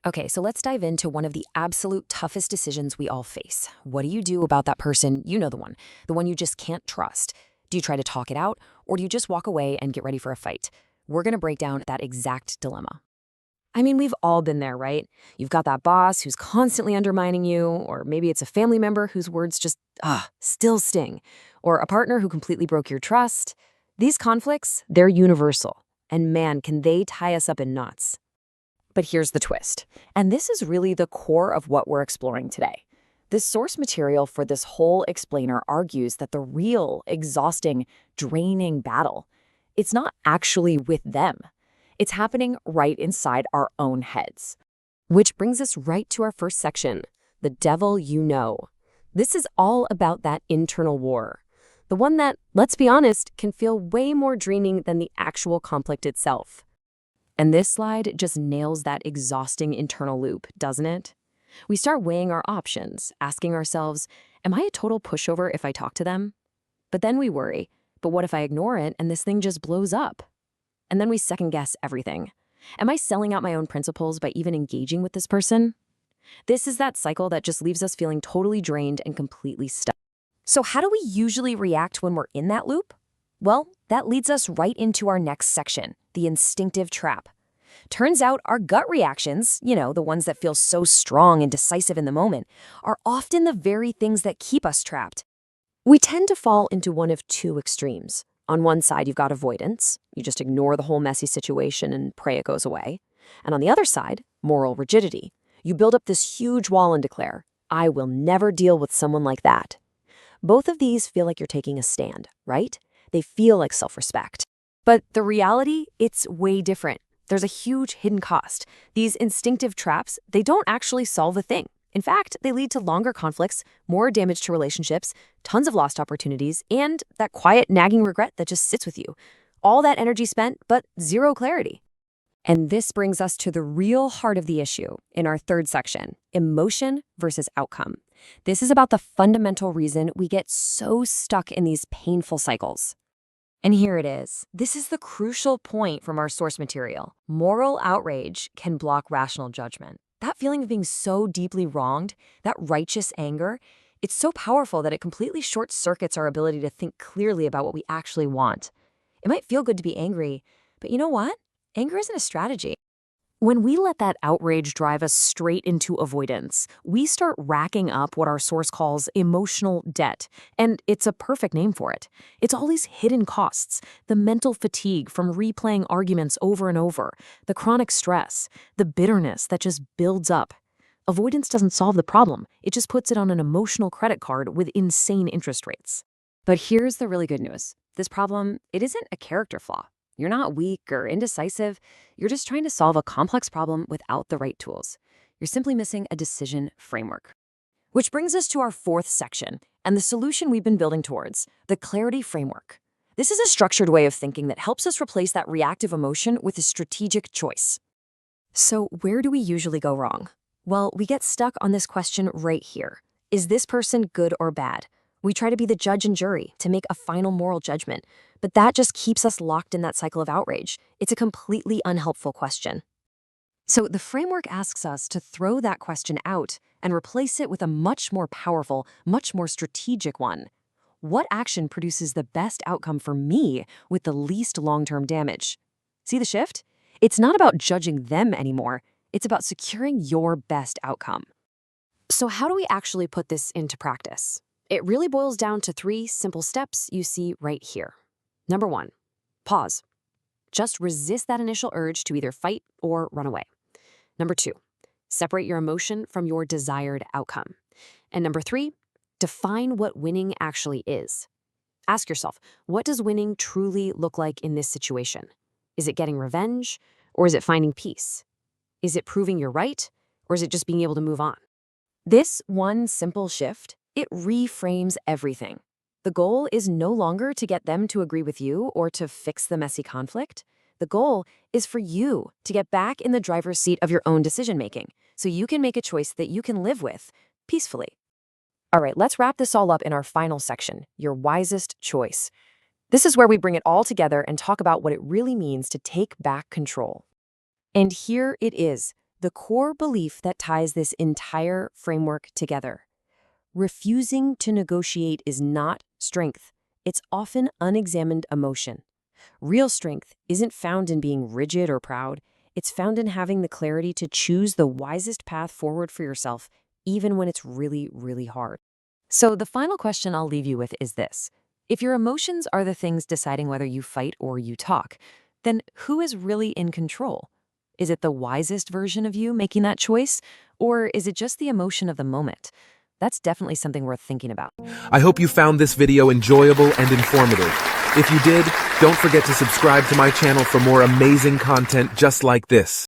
Okay, so let's dive into one of the absolute toughest decisions we all face. What do you do about that person? You know the one you just can't trust. Do you try to talk it out, or do you just walk away and get ready for a fight? We're going to break down that exact dilemma. I mean, we've all been there, right? You've got that boss who's constantly undermining you, or maybe it's a family member whose words just, still sting, or a partner who completely broke your trust. These conflicts, they're universal, and man, can they tie us up in knots. But here's the twist, and this is really the core of what we're exploring today. This source material for this whole explainer argues that the real, exhausting, draining battle, it's not actually with them. It's happening right inside our own heads. Which brings us right to our first section, the devil you know. This is all about that internal war. The one that, let's be honest, can feel way more draining than the actual conflict itself. And this slide just nails that exhausting internal loop, doesn't it? We start weighing our options, asking ourselves, am I a total pushover if I talk to them? But then we worry, but what if I ignore it and this thing just blows up? And then we second guess everything. Am I selling out my own principles by even engaging with this person? This is that cycle that just leaves us feeling totally drained and completely stuck. So how do we usually react when we're in that loop? Well, that leads us right into our next section, the instinctive trap. Turns out our gut reactions, the ones that feel so strong and decisive in the moment, are often the very things that keep us trapped. We tend to fall into one of two extremes. On one side, you've got avoidance. You just ignore the whole messy situation and pray it goes away. And on the other side, moral rigidity. You build up this huge wall and declare, I will never deal with someone like that. Both of these feel like you're taking a stand, right? They feel like self-respect. But the reality, it's way different. There's a huge hidden cost. These instinctive traps, they don't actually solve a thing. In fact, they lead to longer conflicts, more damage to relationships, tons of lost opportunities, and that quiet, nagging regret that just sits with you. All that energy spent, but zero clarity. And this brings us to the real heart of the issue in our third section, emotion versus outcome. This is about the fundamental reason we get so stuck in these painful cycles. And here it is. This is the crucial point from our source material. Moral outrage can block rational judgment. That feeling of being so deeply wronged, that righteous anger, it's so powerful that it completely short-circuits our ability to think clearly about what we actually want. It might feel good to be angry, but you know what? Anger isn't a strategy. When we let that outrage drive us straight into avoidance, we start racking up what our source calls emotional debt, and it's a perfect name for it. It's all these hidden costs, the mental fatigue from replaying arguments over and over, the chronic stress, the bitterness that just builds up. Avoidance doesn't solve the problem, it just puts it on an emotional credit card with insane interest rates. But here's the really good news. This problem, it isn't a character flaw. You're not weak or indecisive. You're just trying to solve a complex problem without the right tools. You're simply missing a decision framework. Which brings us to our fourth section and the solution we've been building towards, the clarity framework. This is a structured way of thinking that helps us replace that reactive emotion with a strategic choice. So where do we usually go wrong? Well, we get stuck on this question right here. Is this person good or bad? We try to be the judge and jury to make a final moral judgment, but that just keeps us locked in that cycle of outrage. It's a completely unhelpful question. So the framework asks us to throw that question out and replace it with a much more powerful, much more strategic one. What action produces the best outcome for me with the least long-term damage? See the shift? It's not about judging them anymore. It's about securing your best outcome. So how do we actually put this into practice? It really boils down to 3 simple steps you see right here. Number 1, pause. Just resist that initial urge to either fight or run away. Number 2, separate your emotion from your desired outcome. And number 3, define what winning actually is. Ask yourself, what does winning truly look like in this situation? Is it getting revenge, or is it finding peace? Is it proving you're right, or is it just being able to move on? This one simple shift, it reframes everything. The goal is no longer to get them to agree with you or to fix the messy conflict. The goal is for you to get back in the driver's seat of your own decision-making so you can make a choice that you can live with peacefully. All right, let's wrap this all up in our final section, your wisest choice. This is where we bring it all together and talk about what it really means to take back control. And here it is, the core belief that ties this entire framework together. Refusing to negotiate is not strength. It's often unexamined emotion. Real strength isn't found in being rigid or proud. It's found in having the clarity to choose the wisest path forward for yourself, even when it's really, really hard. So the final question I'll leave you with is this. If your emotions are the things deciding whether you fight or you talk, then who is really in control? Is it the wisest version of you making that choice? Or is it just the emotion of the moment? That's definitely something worth thinking about. I hope you found this video enjoyable and informative. If you did, don't forget to subscribe to my channel for more amazing content just like this.